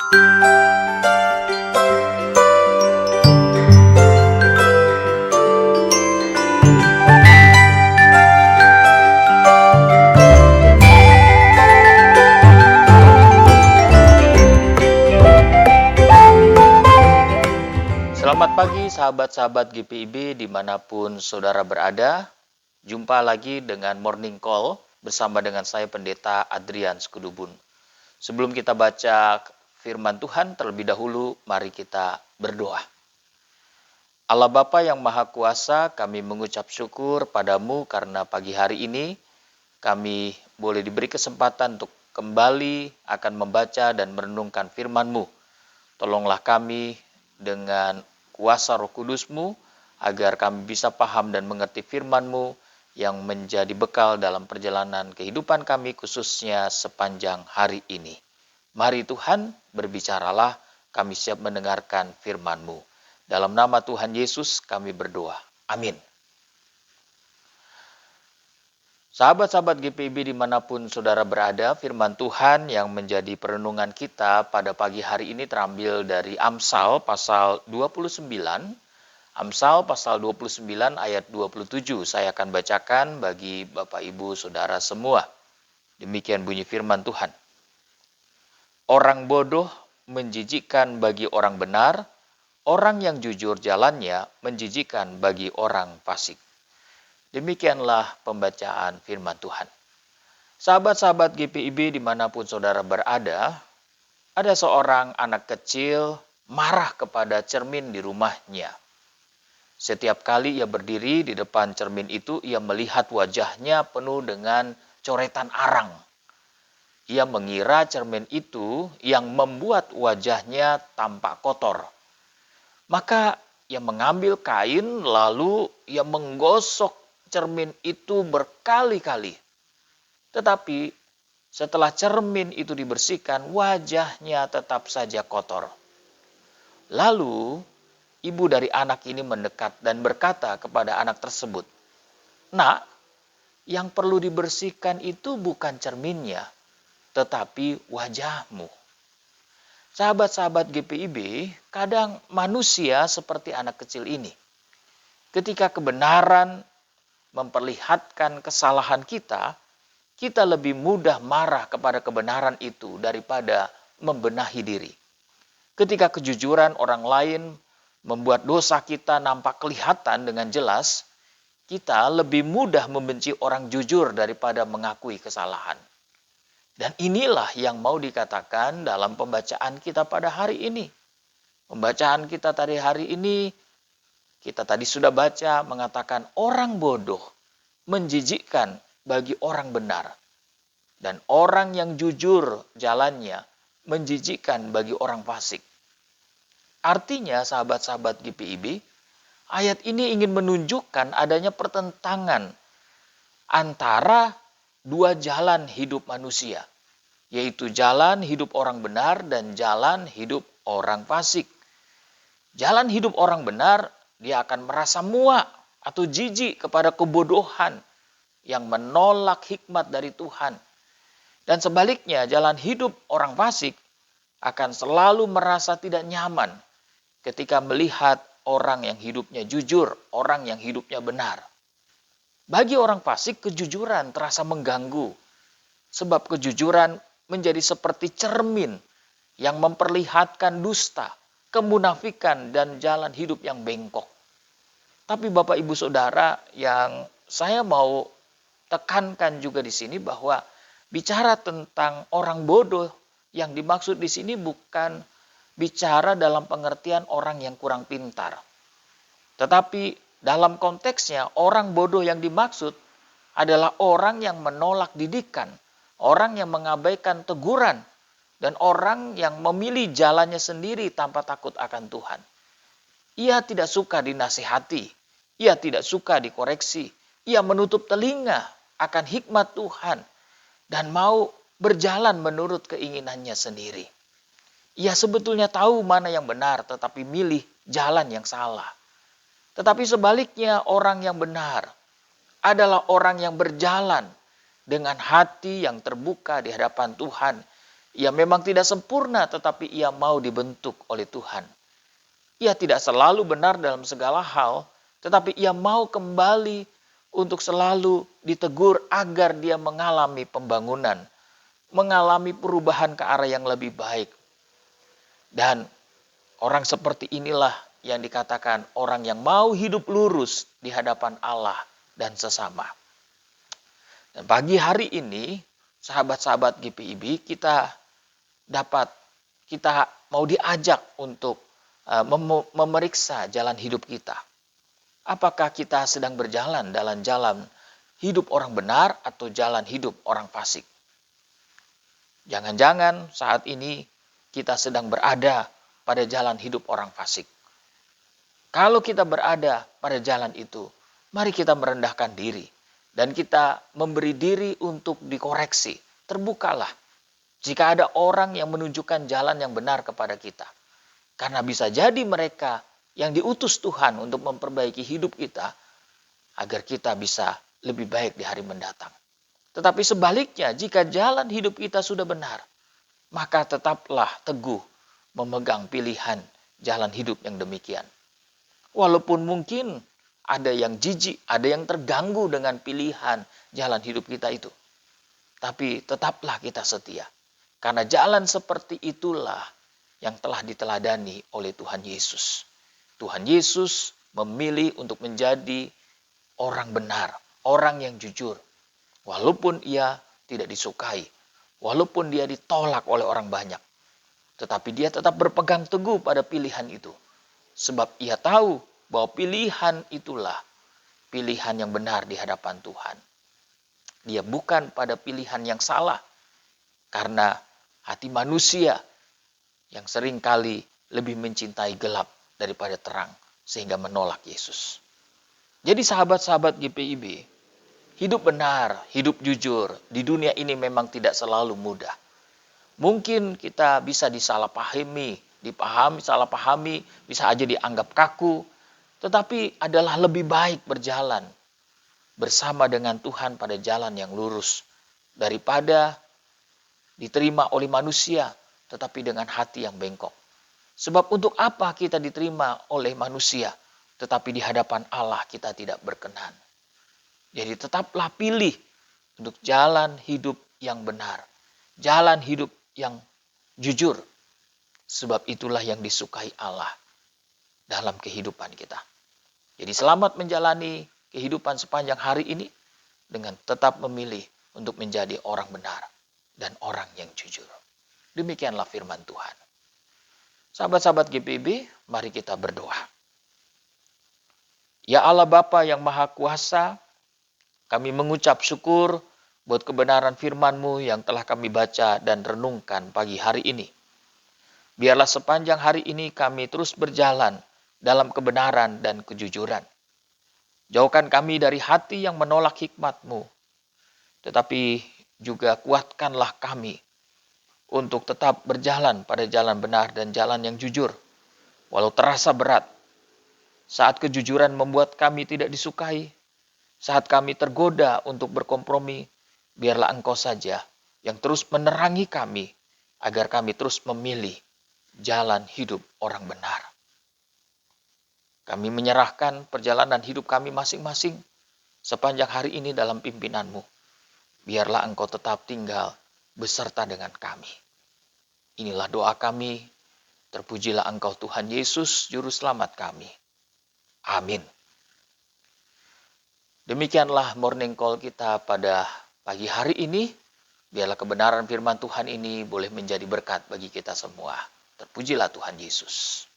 Selamat pagi sahabat-sahabat GPIB dimanapun saudara berada. Jumpa lagi dengan Morning Call bersama dengan saya Pendeta Adrian Skudubun. Sebelum kita baca firman Tuhan terlebih dahulu, mari kita berdoa. Allah Bapa yang Maha Kuasa, kami mengucap syukur padamu karena pagi hari ini kami boleh diberi kesempatan untuk kembali akan membaca dan merenungkan firman-Mu. Tolonglah kami dengan kuasa Roh Kudus-Mu, agar kami bisa paham dan mengerti firman-Mu yang menjadi bekal dalam perjalanan kehidupan kami, khususnya sepanjang hari ini. Mari Tuhan, berbicaralah, kami siap mendengarkan firman-Mu. Dalam nama Tuhan Yesus kami berdoa. Amin. Sahabat-sahabat GPIB dimanapun saudara berada, firman Tuhan yang menjadi perenungan kita pada pagi hari ini terambil dari Amsal pasal 29. Amsal pasal 29 ayat 27. Saya akan bacakan bagi Bapak Ibu Saudara semua. Demikian bunyi firman Tuhan. Orang bodoh menjijikkan bagi orang benar, orang yang jujur jalannya menjijikkan bagi orang fasik. Demikianlah pembacaan firman Tuhan. Sahabat-sahabat GPIB dimanapun saudara berada, ada seorang anak kecil marah kepada cermin di rumahnya. Setiap kali ia berdiri di depan cermin itu, ia melihat wajahnya penuh dengan coretan arang. Ia mengira cermin itu yang membuat wajahnya tampak kotor. Maka ia mengambil kain lalu ia menggosok cermin itu berkali-kali. Tetapi setelah cermin itu dibersihkan, wajahnya tetap saja kotor. Lalu ibu dari anak ini mendekat dan berkata kepada anak tersebut, "Nak, yang perlu dibersihkan itu bukan cerminnya, tetapi wajahmu." Sahabat-sahabat GPIB, kadang manusia seperti anak kecil ini. Ketika kebenaran memperlihatkan kesalahan kita, kita lebih mudah marah kepada kebenaran itu daripada membenahi diri. Ketika kejujuran orang lain membuat dosa kita nampak kelihatan dengan jelas, kita lebih mudah membenci orang jujur daripada mengakui kesalahan. Dan inilah yang mau dikatakan dalam pembacaan kita pada hari ini. Pembacaan kita tadi hari ini, kita tadi sudah baca mengatakan orang bodoh menjijikkan bagi orang benar. Dan orang yang jujur jalannya menjijikkan bagi orang fasik. Artinya sahabat-sahabat GPIB, ayat ini ingin menunjukkan adanya pertentangan antara dua jalan hidup manusia. Yaitu jalan hidup orang benar dan jalan hidup orang fasik. Jalan hidup orang benar, dia akan merasa muak atau jijik kepada kebodohan yang menolak hikmat dari Tuhan. Dan sebaliknya, jalan hidup orang fasik akan selalu merasa tidak nyaman ketika melihat orang yang hidupnya jujur, orang yang hidupnya benar. Bagi orang fasik, kejujuran terasa mengganggu, sebab kejujuran menjadi seperti cermin yang memperlihatkan dusta, kemunafikan, dan jalan hidup yang bengkok. Tapi Bapak Ibu Saudara, yang saya mau tekankan juga di sini bahwa bicara tentang orang bodoh yang dimaksud di sini bukan bicara dalam pengertian orang yang kurang pintar. Tetapi dalam konteksnya orang bodoh yang dimaksud adalah orang yang menolak didikan, orang yang mengabaikan teguran, dan orang yang memilih jalannya sendiri tanpa takut akan Tuhan. Ia tidak suka dinasihati, ia tidak suka dikoreksi, ia menutup telinga akan hikmat Tuhan dan mau berjalan menurut keinginannya sendiri. Ia sebetulnya tahu mana yang benar tetapi milih jalan yang salah. Tetapi sebaliknya orang yang benar adalah orang yang berjalan dengan hati yang terbuka di hadapan Tuhan, Ia memang tidak sempurna, tetapi ia mau dibentuk oleh Tuhan. Ia tidak selalu benar dalam segala hal, tetapi ia mau kembali untuk selalu ditegur agar dia mengalami pembangunan, mengalami perubahan ke arah yang lebih baik. Dan orang seperti inilah yang dikatakan orang yang mau hidup lurus di hadapan Allah dan sesama. Dan pagi hari ini, sahabat-sahabat GPIB, kita mau diajak untuk memeriksa jalan hidup kita. Apakah kita sedang berjalan dalam jalan hidup orang benar atau jalan hidup orang fasik? Jangan-jangan saat ini kita sedang berada pada jalan hidup orang fasik. Kalau kita berada pada jalan itu, mari kita merendahkan diri dan kita memberi diri untuk dikoreksi. Terbukalah jika ada orang yang menunjukkan jalan yang benar kepada kita. Karena bisa jadi mereka yang diutus Tuhan untuk memperbaiki hidup kita agar kita bisa lebih baik di hari mendatang. Tetapi sebaliknya, jika jalan hidup kita sudah benar, maka tetaplah teguh memegang pilihan jalan hidup yang demikian. Walaupun mungkin ada yang jijik, ada yang terganggu dengan pilihan jalan hidup kita itu. Tapi tetaplah kita setia. Karena jalan seperti itulah yang telah diteladani oleh Tuhan Yesus. Tuhan Yesus memilih untuk menjadi orang benar, orang yang jujur. Walaupun ia tidak disukai, walaupun dia ditolak oleh orang banyak. Tetapi dia tetap berpegang teguh pada pilihan itu. Sebab ia tahu bahwa pilihan itulah pilihan yang benar di hadapan Tuhan. Dia bukan pada pilihan yang salah. Karena hati manusia yang seringkali lebih mencintai gelap daripada terang, sehingga menolak Yesus. Jadi sahabat-sahabat GPIB, hidup benar, hidup jujur, di dunia ini memang tidak selalu mudah. Mungkin kita bisa disalahpahami, salah pahami, bisa aja dianggap kaku, tetapi adalah lebih baik berjalan bersama dengan Tuhan pada jalan yang lurus, daripada diterima oleh manusia, tetapi dengan hati yang bengkok. Sebab untuk apa kita diterima oleh manusia, tetapi di hadapan Allah kita tidak berkenan. Jadi tetaplah pilih untuk jalan hidup yang benar. Jalan hidup yang jujur. Sebab itulah yang disukai Allah dalam kehidupan kita. Jadi selamat menjalani kehidupan sepanjang hari ini dengan tetap memilih untuk menjadi orang benar dan orang yang jujur. Demikianlah firman Tuhan. Sahabat-sahabat GPIB, mari kita berdoa. Ya Allah Bapa yang Maha Kuasa, kami mengucap syukur buat kebenaran firman-Mu yang telah kami baca dan renungkan pagi hari ini. Biarlah sepanjang hari ini kami terus berjalan dalam kebenaran dan kejujuran. Jauhkan kami dari hati yang menolak hikmat-Mu, tetapi juga kuatkanlah kami untuk tetap berjalan pada jalan benar dan jalan yang jujur. Walau terasa berat, saat kejujuran membuat kami tidak disukai, saat kami tergoda untuk berkompromi, biarlah Engkau saja yang terus menerangi kami, agar kami terus memilih jalan hidup orang benar. Kami menyerahkan perjalanan hidup kami masing-masing sepanjang hari ini dalam pimpinan-Mu. Biarlah Engkau tetap tinggal beserta dengan kami. Inilah doa kami. Terpujilah Engkau Tuhan Yesus, Juru Selamat kami. Amin. Demikianlah morning call kita pada pagi hari ini. Biarlah kebenaran firman Tuhan ini boleh menjadi berkat bagi kita semua. Terpujilah Tuhan Yesus.